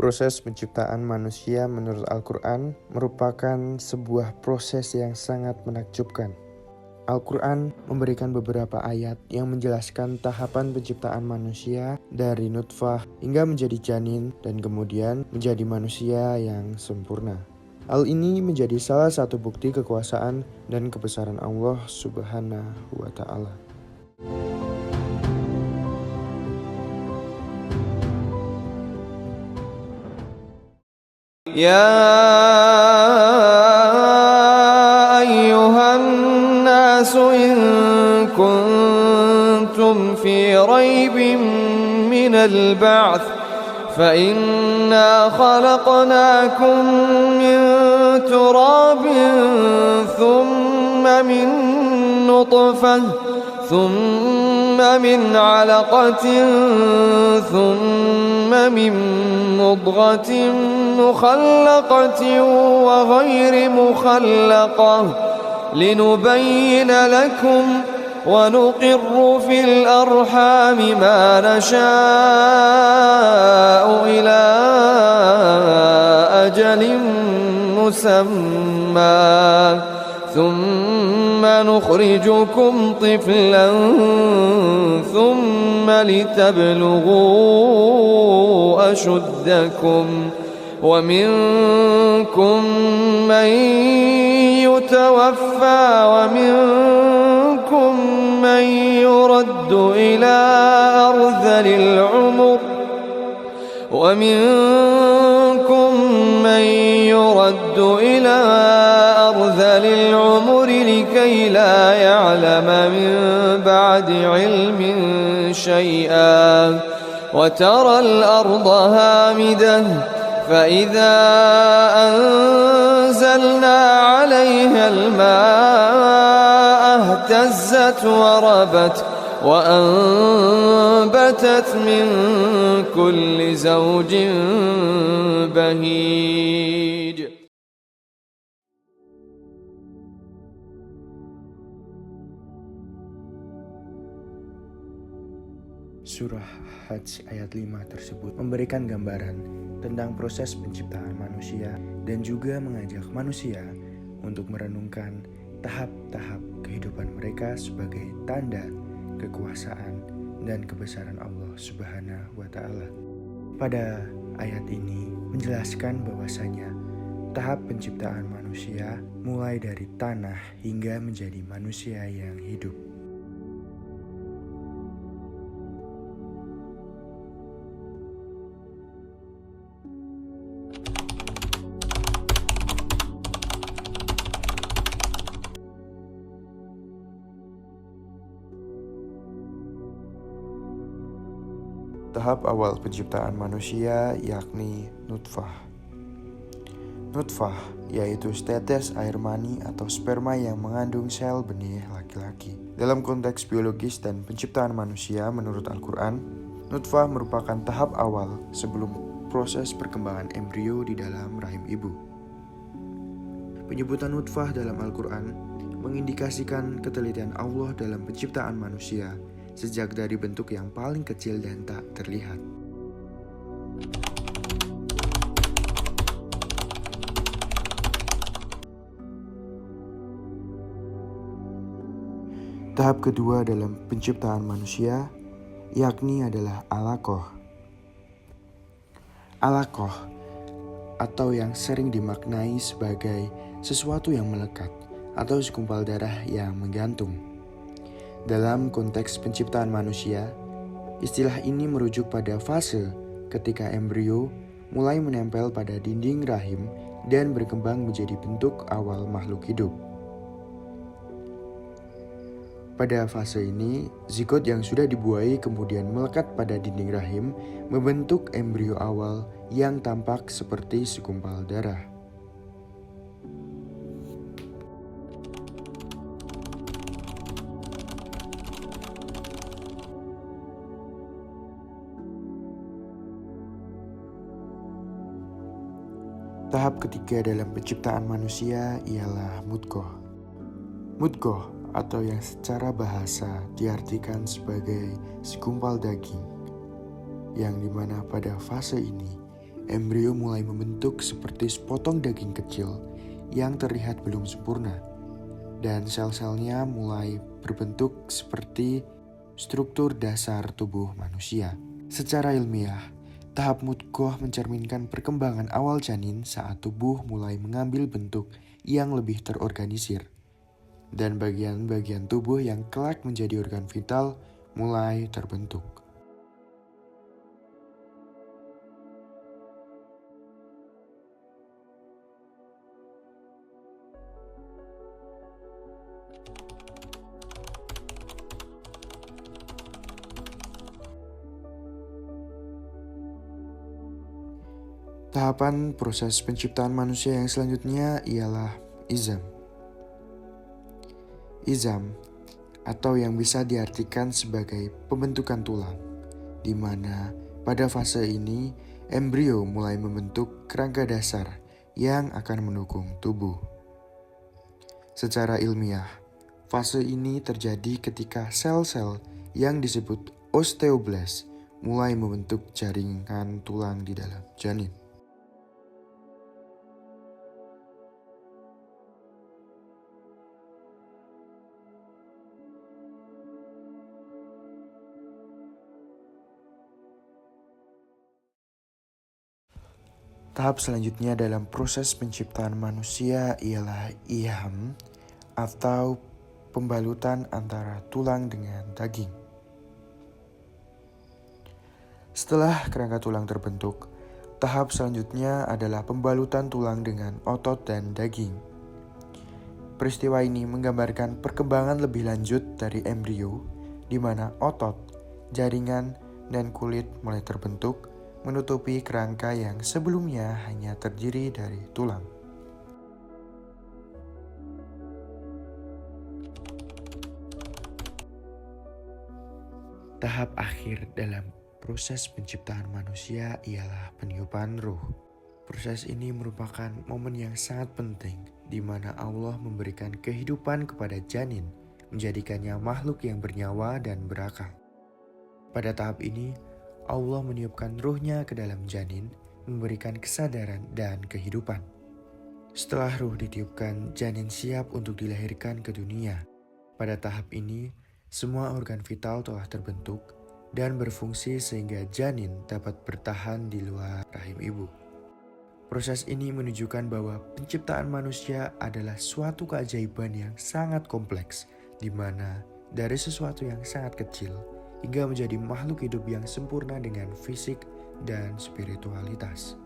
Proses penciptaan manusia menurut Al-Quran merupakan sebuah proses yang sangat menakjubkan. Al-Quran memberikan beberapa ayat yang menjelaskan tahapan penciptaan manusia dari nutfah hingga menjadi janin dan kemudian menjadi manusia yang sempurna. Hal ini menjadi salah satu bukti kekuasaan dan kebesaran Allah Subhanahu wa Ta'ala. يا أيها الناس إن كنتم في ريب من البعث فإنا خلقناكم من تراب ثم من نطفة ثم من علقة ثم من مضغة مخلقة وغير مخلقة لنبين لكم ونقر في الأرحام ما نشاء إلى أجل مسمى ثم نخرجكم طفلا ثم لتبلغوا أشدكم ومنكم من يتوفى ومنكم من يرد إلى أرذل العمر لكي لا يعلم من بعد علم شيئا وترى الأرض هامدة فإذا أنزلنا عليها الماء اهتزت وربت وأنبتت من كل زوج بهيج. Surah Hajj ayat 5 tersebut memberikan gambaran tentang proses penciptaan manusia dan juga mengajak manusia untuk merenungkan tahap-tahap kehidupan mereka sebagai tanda kekuasaan dan kebesaran Allah Subhanahu wa Ta'ala. Pada ayat ini menjelaskan bahwasanya tahap penciptaan manusia mulai dari tanah hingga menjadi manusia yang hidup. Tahap awal penciptaan manusia yakni nutfah. Nutfah yaitu setetes air mani atau sperma yang mengandung sel benih laki-laki. Dalam konteks biologis dan penciptaan manusia menurut Al-Quran, nutfah merupakan tahap awal sebelum proses perkembangan embrio di dalam rahim ibu. Penyebutan nutfah dalam Al-Quran mengindikasikan ketelitian Allah dalam penciptaan manusia sejak dari bentuk yang paling kecil dan tak terlihat. Tahap kedua dalam penciptaan manusia yakni adalah alaqah. Alaqah atau yang sering dimaknai sebagai sesuatu yang melekat atau segumpal darah yang menggantung. Dalam konteks penciptaan manusia, istilah ini merujuk pada fase ketika embrio mulai menempel pada dinding rahim dan berkembang menjadi bentuk awal makhluk hidup. Pada fase ini, zigot yang sudah dibuai kemudian melekat pada dinding rahim membentuk embrio awal yang tampak seperti segumpal darah. Tahap ketiga dalam penciptaan manusia ialah mudghah. Mudghah atau yang secara bahasa diartikan sebagai segumpal daging, yang dimana pada fase ini embrio mulai membentuk seperti sepotong daging kecil yang terlihat belum sempurna, dan sel-selnya mulai berbentuk seperti struktur dasar tubuh manusia. Secara ilmiah, tahap mudghah mencerminkan perkembangan awal janin saat tubuh mulai mengambil bentuk yang lebih terorganisir, dan bagian-bagian tubuh yang kelak menjadi organ vital mulai terbentuk. Tahapan proses penciptaan manusia yang selanjutnya ialah izam. Izam, atau yang bisa diartikan sebagai pembentukan tulang, di mana pada fase ini embrio mulai membentuk kerangka dasar yang akan mendukung tubuh. Secara ilmiah, fase ini terjadi ketika sel-sel yang disebut osteoblast mulai membentuk jaringan tulang di dalam janin. Tahap selanjutnya dalam proses penciptaan manusia ialah iham atau pembalutan antara tulang dengan daging. Setelah kerangka tulang terbentuk, tahap selanjutnya adalah pembalutan tulang dengan otot dan daging. Peristiwa ini menggambarkan perkembangan lebih lanjut dari embrio, di mana otot, jaringan, dan kulit mulai terbentuk, menutupi kerangka yang sebelumnya hanya terdiri dari tulang. Tahap akhir dalam proses penciptaan manusia ialah peniupan ruh. Proses ini merupakan momen yang sangat penting di mana Allah memberikan kehidupan kepada janin, menjadikannya makhluk yang bernyawa dan berakal. Pada tahap ini, Allah meniupkan ruhnya ke dalam janin, memberikan kesadaran dan kehidupan. Setelah ruh ditiupkan, janin siap untuk dilahirkan ke dunia. Pada tahap ini, semua organ vital telah terbentuk dan berfungsi sehingga janin dapat bertahan di luar rahim ibu. Proses ini menunjukkan bahwa penciptaan manusia adalah suatu keajaiban yang sangat kompleks, di mana dari sesuatu yang sangat kecil hingga menjadi makhluk hidup yang sempurna dengan fisik dan spiritualitas.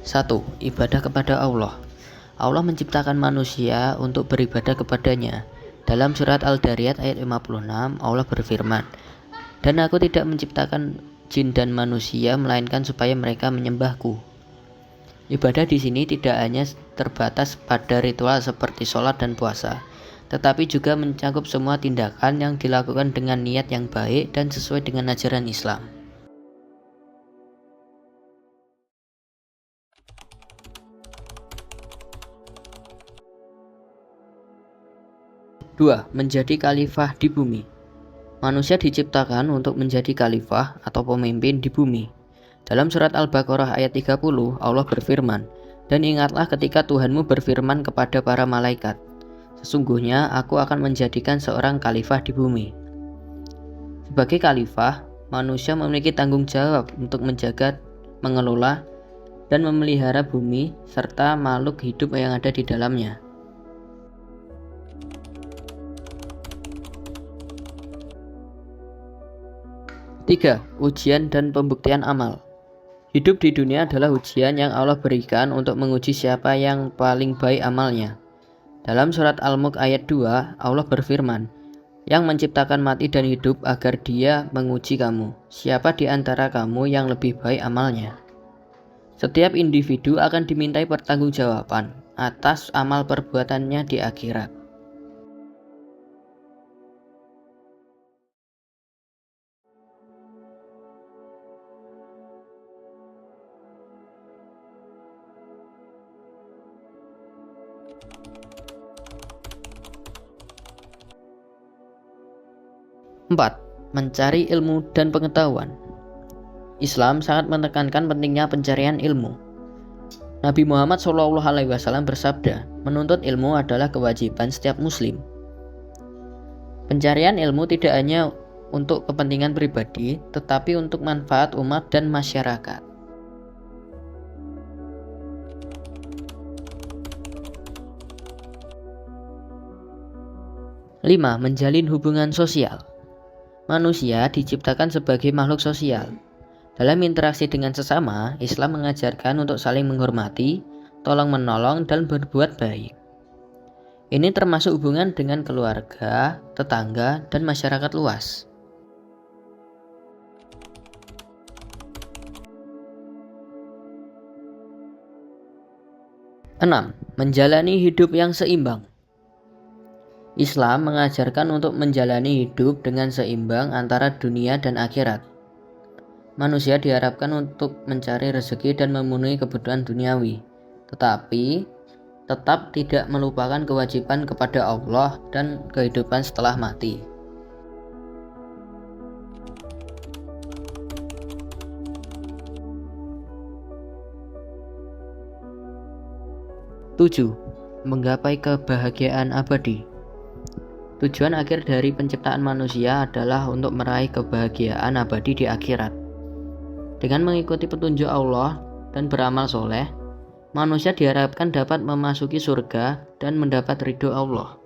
Satu, ibadah kepada Allah. Allah menciptakan manusia untuk beribadah kepadanya. Dalam surat Al-Dariyat ayat 56, Allah berfirman, "Dan aku tidak menciptakan jin dan manusia melainkan supaya mereka menyembahku." Ibadah di sini tidak hanya terbatas pada ritual seperti sholat dan puasa, tetapi juga mencakup semua tindakan yang dilakukan dengan niat yang baik dan sesuai dengan ajaran Islam. Dua, menjadi khalifah di bumi. Manusia diciptakan untuk menjadi khalifah atau pemimpin di bumi. Dalam surat Al-Baqarah ayat 30, Allah berfirman, "Dan ingatlah ketika Tuhanmu berfirman kepada para malaikat, sesungguhnya aku akan menjadikan seorang khalifah di bumi." Sebagai khalifah, manusia memiliki tanggung jawab untuk menjaga, mengelola, dan memelihara bumi serta makhluk hidup yang ada di dalamnya. 3. Ujian dan pembuktian amal. Hidup di dunia adalah ujian yang Allah berikan untuk menguji siapa yang paling baik amalnya. Dalam surat Al-Mulk ayat 2, Allah berfirman, "Yang menciptakan mati dan hidup agar Dia menguji kamu. Siapa di antara kamu yang lebih baik amalnya?" Setiap individu akan dimintai pertanggungjawaban atas amal perbuatannya di akhirat. 4. Mencari ilmu dan pengetahuan. Islam sangat menekankan pentingnya pencarian ilmu. Nabi Muhammad SAW bersabda, menuntut ilmu adalah kewajiban setiap muslim. Pencarian ilmu tidak hanya untuk kepentingan pribadi, tetapi untuk manfaat umat dan masyarakat. 5. Menjalin hubungan sosial. Manusia diciptakan sebagai makhluk sosial. Dalam interaksi dengan sesama, Islam mengajarkan untuk saling menghormati, tolong-menolong, dan berbuat baik. Ini termasuk hubungan dengan keluarga, tetangga, dan masyarakat luas. 6. Menjalani hidup yang seimbang. Islam mengajarkan untuk menjalani hidup dengan seimbang antara dunia dan akhirat. Manusia diharapkan untuk mencari rezeki dan memenuhi kebutuhan duniawi, tetapi tetap tidak melupakan kewajiban kepada Allah dan kehidupan setelah mati. 7. Menggapai kebahagiaan abadi. Tujuan akhir dari penciptaan manusia adalah untuk meraih kebahagiaan abadi di akhirat. Dengan mengikuti petunjuk Allah dan beramal soleh, manusia diharapkan dapat memasuki surga dan mendapat ridho Allah.